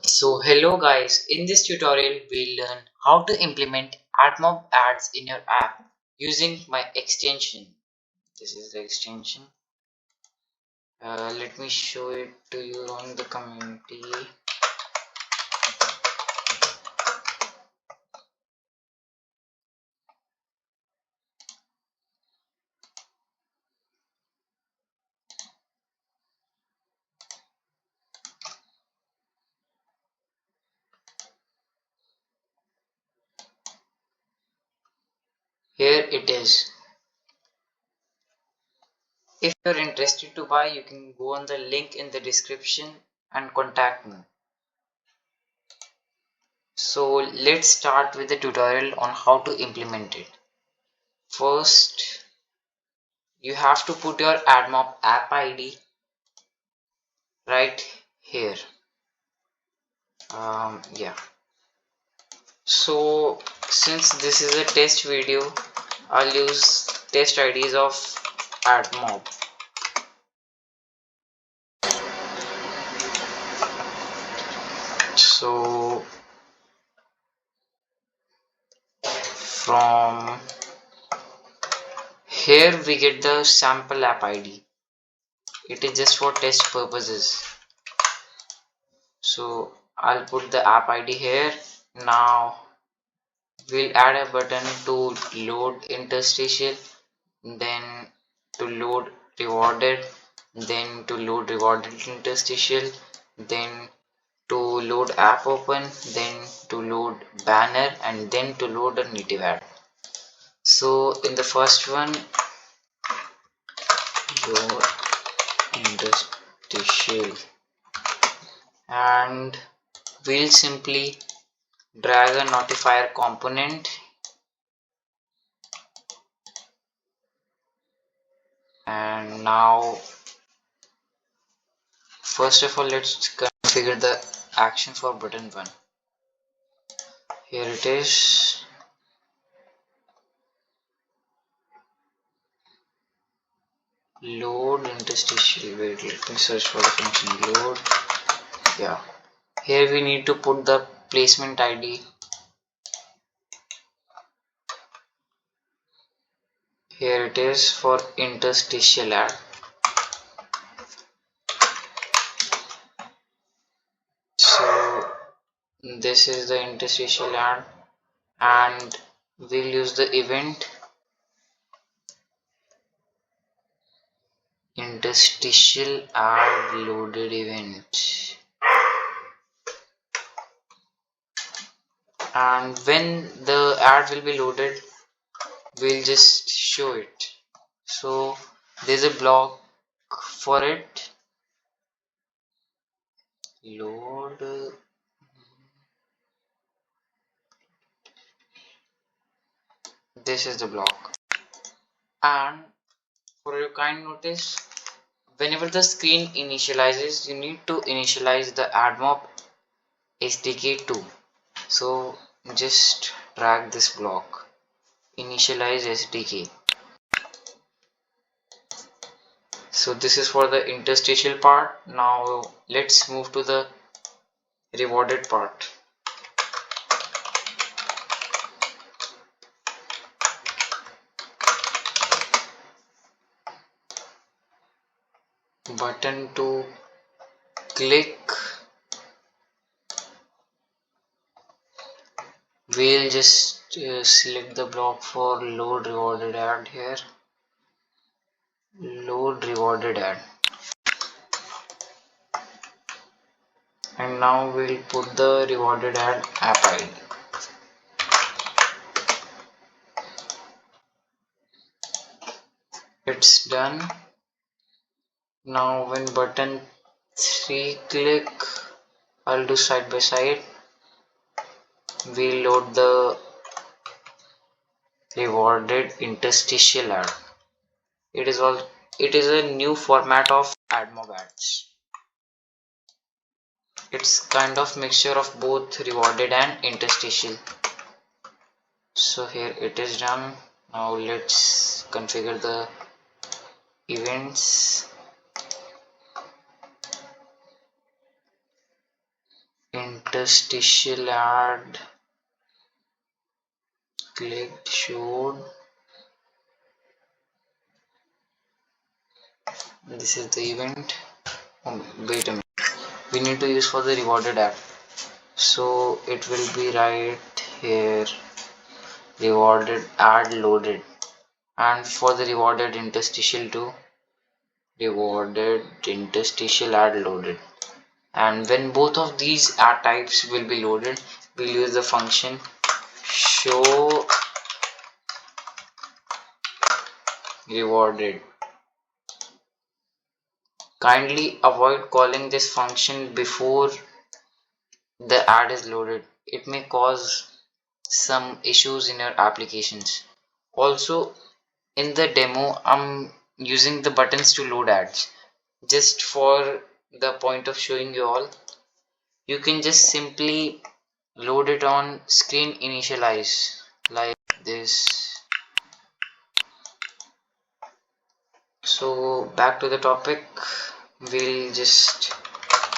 So hello guys, in this tutorial we'll learn how to implement Admob ads in your app using my extension. This is the extension. Let me show it to you on the community. Here it is. If you're interested to buy, you can go on the link in the description and contact me. So let's start with the tutorial on how to implement it. First, you have to put your Admob app ID right here. Yeah. So since this is a test video, I'll use test IDs of Admob. So from here we get the sample app ID. It is just for test purposes. So I'll put the app ID here. Now we'll add a button to load interstitial, then to load rewarded, then to load rewarded interstitial, then to load app open, then to load banner, and then to load a native ad. So in the first one, load interstitial, and we'll simply drag a notifier component and now first of all let's configure the action for button 1. Here it is. Load interstitial. Wait, let me search for the function load. Yeah, here we need to put the placement ID. Here it is for interstitial ad. So this is the interstitial ad, and we'll use the event interstitial ad loaded event, and when the ad will be loaded we'll just show it. So there's a block for it. Load. This is the block, and for your kind notice, whenever the screen initializes, you need to initialize the Admob SDK too. So just drag this block, initialize SDK. So this is for the interstitial part. Now let's move to the rewarded part. Button to click, we'll just select the block for load rewarded ad here. Load rewarded ad, and now we'll put the rewarded ad app ID. It's done. Now when button 3 click, I'll do side by side. We'll load the rewarded interstitial ad. It is a new format of Admob ads. It's kind of mixture of both rewarded and interstitial. So here it is done. Now let's configure the events. interstitial ad clicked showed. This is the event. Oh, wait a minute. We need to use for the rewarded ad. So it will be right here, rewarded ad loaded, and for the rewarded interstitial too, rewarded interstitial ad loaded. And when both of these ad types will be loaded, we'll use the function show rewarded. Kindly avoid calling this function before the ad is loaded. It may cause some issues in your applications. Also, in the demo, I'm using the buttons to load ads. Just for the point of showing you all, you can just simply load it on screen initialize like this. So back to the topic, we'll just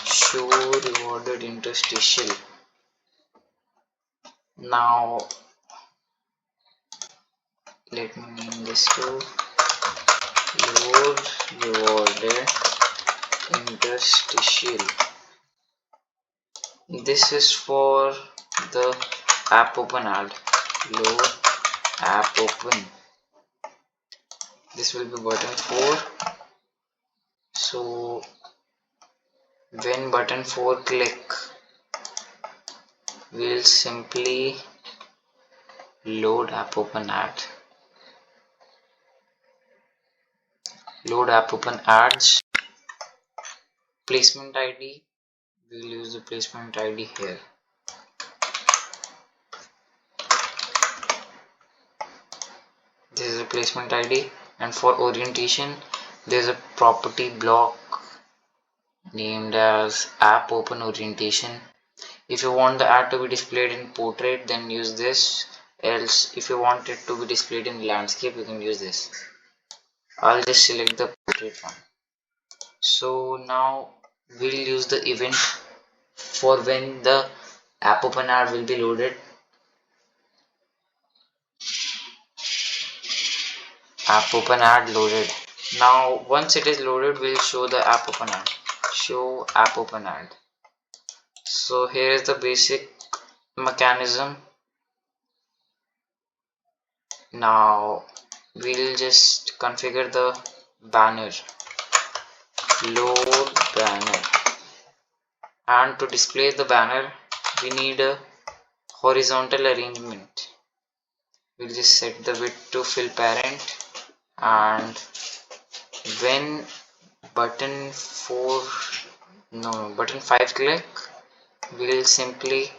show rewarded interstitial. Now let me name this to load rewarded interstitial. This is for the app open ad. Load app open. This will be button 4. So when button 4 click, we'll simply load app open ad. Load app open ads. Placement ID, we'll use the placement ID here. This is a placement ID, and for orientation there's a property block named as app open orientation. If you want the ad to be displayed in portrait, then use this, else if you want it to be displayed in landscape, you can use this. I'll just select the portrait one. So now we'll use the event for when the app open ad will be loaded. App open ad loaded. Now once it is loaded, we'll show the app open ad. Show app open ad. So here is the basic mechanism. Now we'll just configure the banner, load banner, and to display the banner we need a horizontal arrangement. We'll just set the width to fill parent, and when button 5 click, we'll simply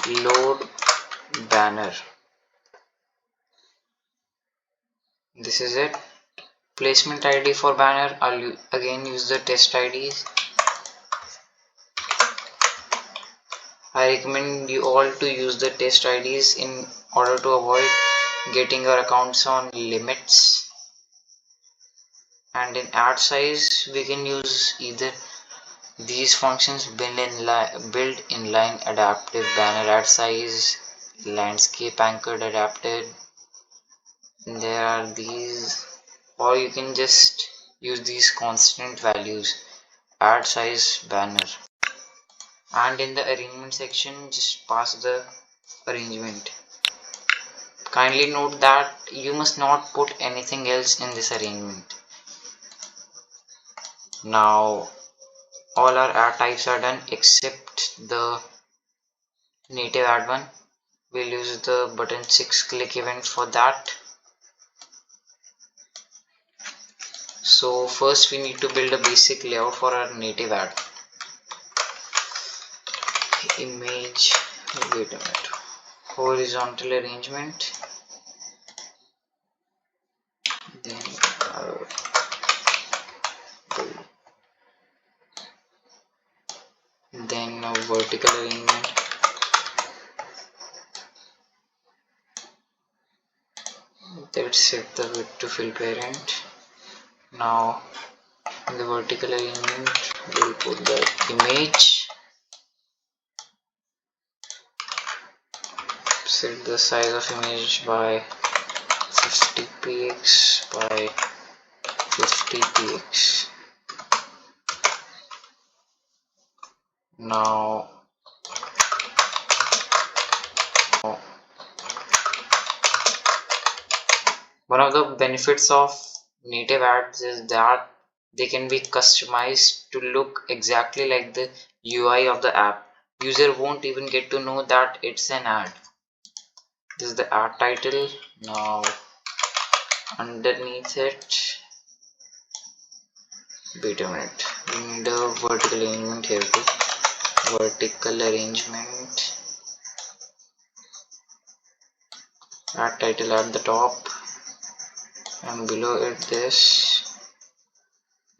load banner. This is it. Placement ID for banner, I'll again use the test IDs. I recommend you all to use the test IDs in order to avoid getting your accounts on limits. And in ad size, we can use either these functions: build inline adaptive banner ad size, landscape anchored adapted. There are these, or you can just use these constant values, ad size banner. And in the arrangement section, just pass the arrangement. Kindly note that you must not put anything else in this arrangement. Now all our ad types are done except the native ad one. We'll use the button 6 click event for that. So first we need to build a basic layout for our native ad. Image, wait a minute, horizontal arrangement, then a vertical arrangement, let's set the width to fill parent. Now in the vertical arrangement we'll put the image, set the size of image by 50px by 50px. Now one of the benefits of native ads is that they can be customized to look exactly like the UI of the app. User won't even get to know that it's an ad. This is the ad title. Now underneath it, wait a minute, we need a vertical arrangement here too. Vertical arrangement, ad title at the top, and below it this.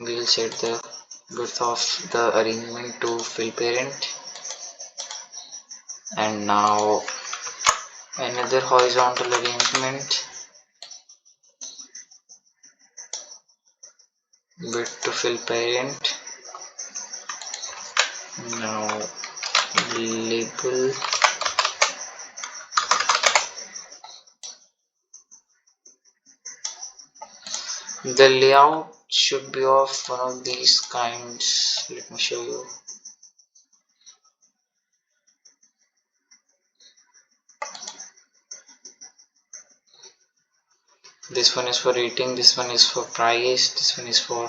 We'll set the width of the arrangement to fill parent, and now another horizontal arrangement, width to fill parent. Now label, the layout should be of one of these kinds. Let me show you. This one is for rating, this one is for price, this one is for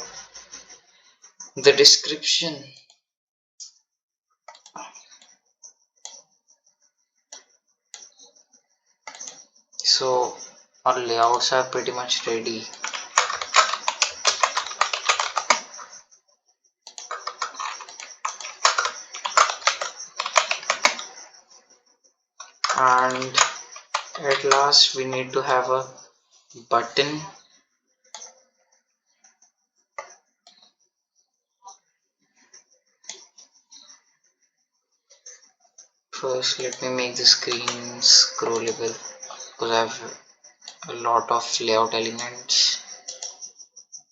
the description. So our layouts are pretty much ready. And at last we need to have a button. First let me make the screen scrollable because I have a lot of layout elements.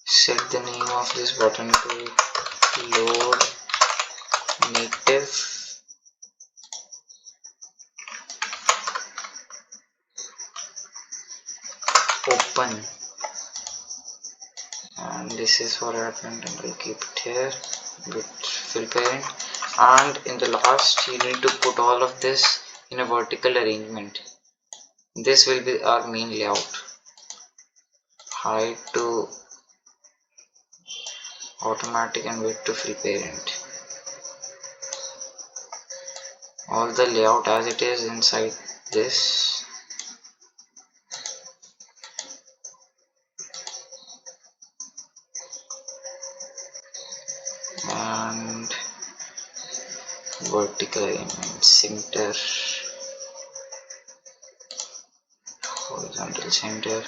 Set the name of this button to load native. Open, and this is for admin, and I'll keep it here with fill parent. And in the last you need to put all of this in a vertical arrangement. This will be our main layout. Height to automatic and width to fill parent. All the layout as it is inside this. And vertical arrangement, center, horizontal center.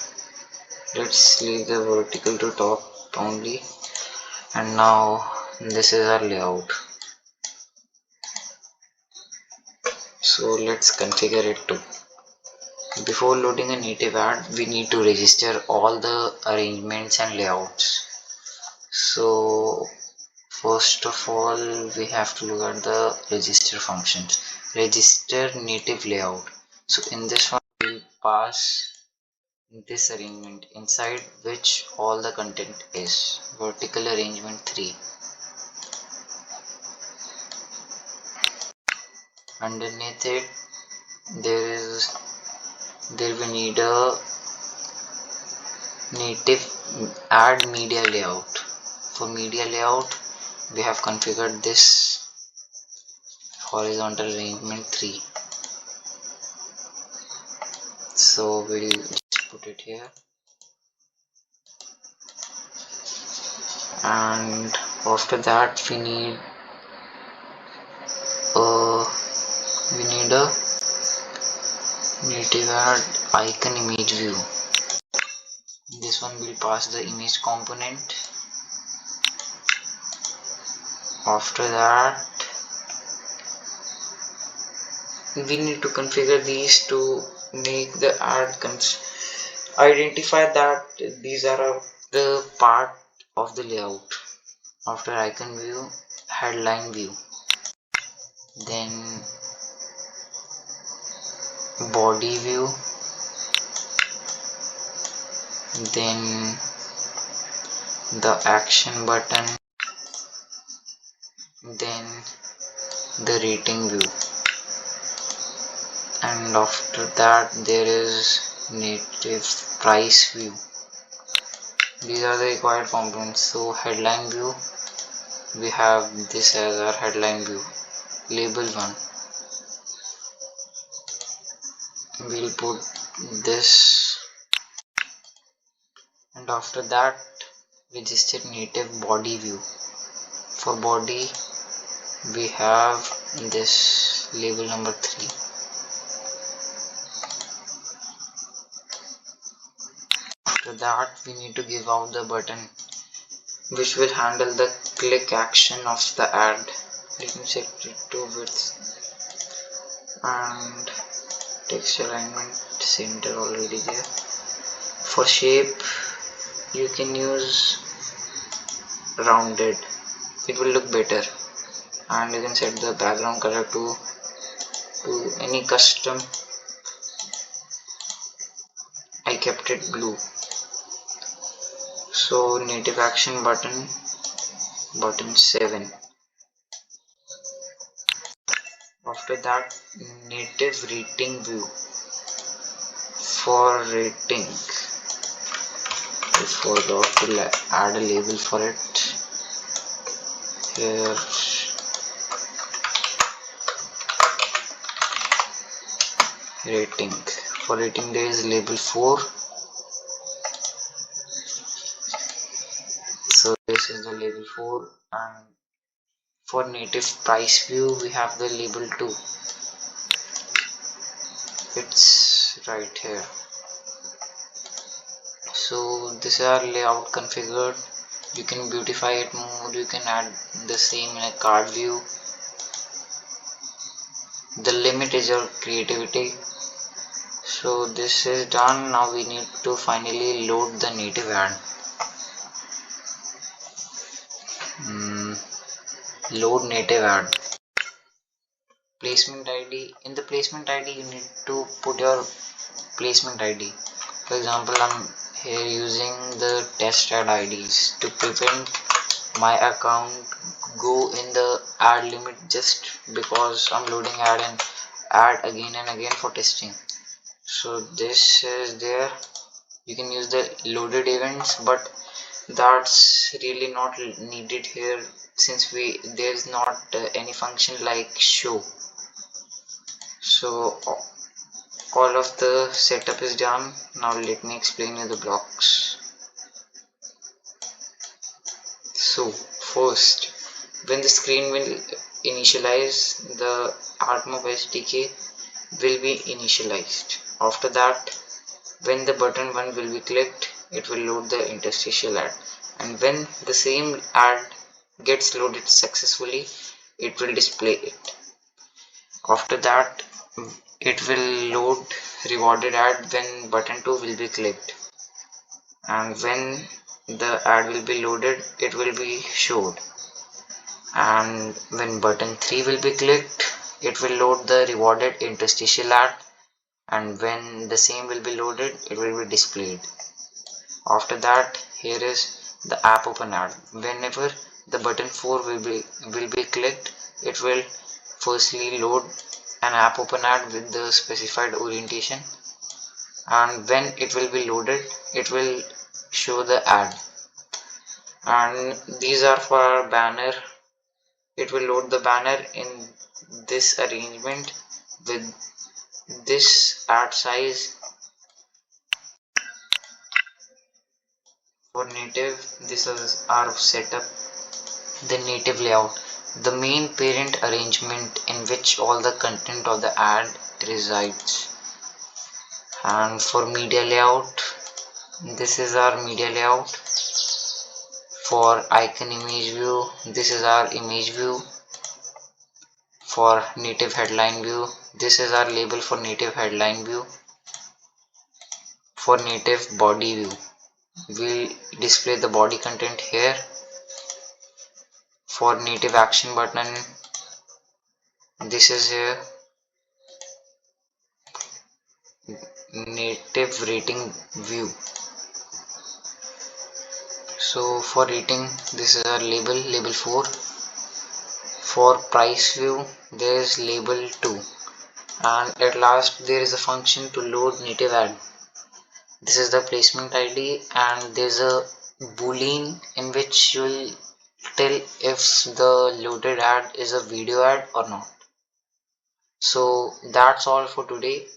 Let's leave the vertical to top only. And now this is our layout. So let's configure it too. Before loading a native ad, we need to register all the arrangements and layouts. So first of all, we have to look at the register functions. Register native layout. So in this one, we'll pass this arrangement inside which all the content is. Vertical arrangement 3. Underneath it, there we need a native add media layout. For media layout, we have configured this horizontal arrangement 3. So we'll just put it here, and after that we need a native add icon image view. This one will pass the image component. After that we need to configure these to make the ad identify that these are the part of the layout. After icon view, headline view, then body view, then the action button, then the rating view, and after that there is native price view. These are the required components. So headline view, we have this as our headline view. Label 1, we'll put this, and after that register native body view. For body we have this label number 3. After that we need to give out the button which will handle the click action of the ad. Let me set it to width and text alignment center already there. For shape you can use rounded, it will look better, and you can set the background color to any custom. I kept it blue. So native action button 7. After that native rating view. For rating I forgot to add a label for it. Here rating, for rating there is label 4. So this is the label 4, and for native price view we have the label 2. It's right here. So this is our layout configured. You can beautify it more, you can add the same in a card view. The limit is your creativity. So this is done. Now we need to finally load the native ad. Load native ad. Placement ID. In the placement ID you need to put your placement ID. For example, I'm here using the test ad IDs to prevent my account go in the ad limit just because I'm loading ad again and again for testing. So this is there. You can use the loaded events, but that's really not needed here since there's not any function like show. So all of the setup is done. Now let me explain you the blocks. So first, when the screen will initialize, the Admob SDK will be initialized. After that, when the button 1 will be clicked, it will load the interstitial ad, and when the same ad gets loaded successfully, it will display it. After that, it will load rewarded ad when button 2 will be clicked, and when the ad will be loaded, it will be showed, and when button 3 will be clicked, it will load the rewarded interstitial ad, and when the same will be loaded, it will be displayed. After that, here is the app open ad. Whenever the button 4 will be clicked, it will firstly load an app open ad with the specified orientation, and when it will be loaded, it will show the ad. And these are for our banner. It will load the banner in this arrangement with this ad size. For native, this is our setup. The native layout, the main parent arrangement in which all the content of the ad resides. And for media layout, this is our media layout. For icon image view, this is our image view. For native headline view, this is our label for native headline view. For native body view, we'll display the body content here. For native action button, this is here. native rating view. So for rating, this is our label 4. For price view, there is label 2. And at last there is a function to load native ad. This is the placement ID, and there's a boolean in which you'll tell if the loaded ad is a video ad or not. So that's all for today.